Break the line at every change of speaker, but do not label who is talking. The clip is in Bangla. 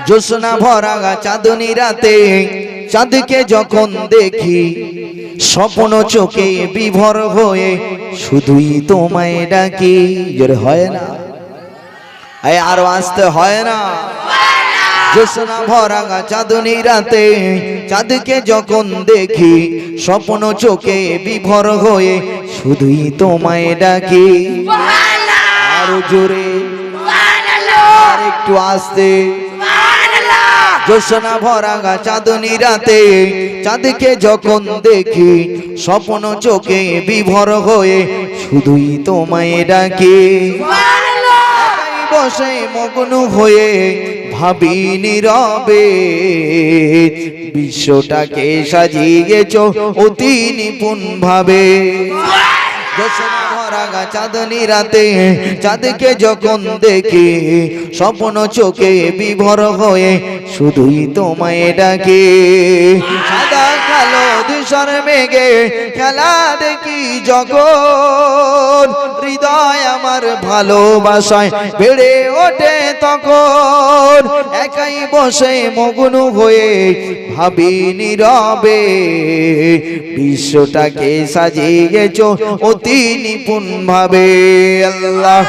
জ্যোৎস্না ভরা চাঁদনী রাতে চাঁদকে যখন দেখি স্বপ্ন চোখে বিভোর হয়ে শুধুই তোমায় ডাকি। জোরে হয় না? আরো আসতে হয় না? জ্যোৎস্না ভরা চাঁদনী রাতে চাঁদকে যখন দেখি স্বপ্ন চোখে বিভোর হয়ে শুধুই তোমায় ডাকি। আরো জোরে, আর একটু আসতে। জ্যোৎস্না ভরা চাঁদনী রাতে চাঁদকে যখন দেখি স্বপ্ন চোখে বিভোর হয়ে শুধুই তোমায় ডাকি। বসে মগ্ন হয়ে ভাবি নীরবে বিশ্বটাকে সাজিয়েছ অতি নিপুণ ভাবে। জ্যোৎস্না ভরা চাঁদনী রাতে চাঁদকে যখন দেখি স্বপ্ন চোখে বিভোর হয়ে শুধুই তোমায় ডাকি। সাদা কালো ধূসর মেঘে খেলা দেখি যখন হৃদয় আমার ভালোবাসায় বেড়ে ওঠে তখন। একাই বসে মগ্ন হয়ে ভাবি নীরবে বিশ্বটাকে সাজিয়েছ অতি নিপুণ ভাবে। আল্লাহ।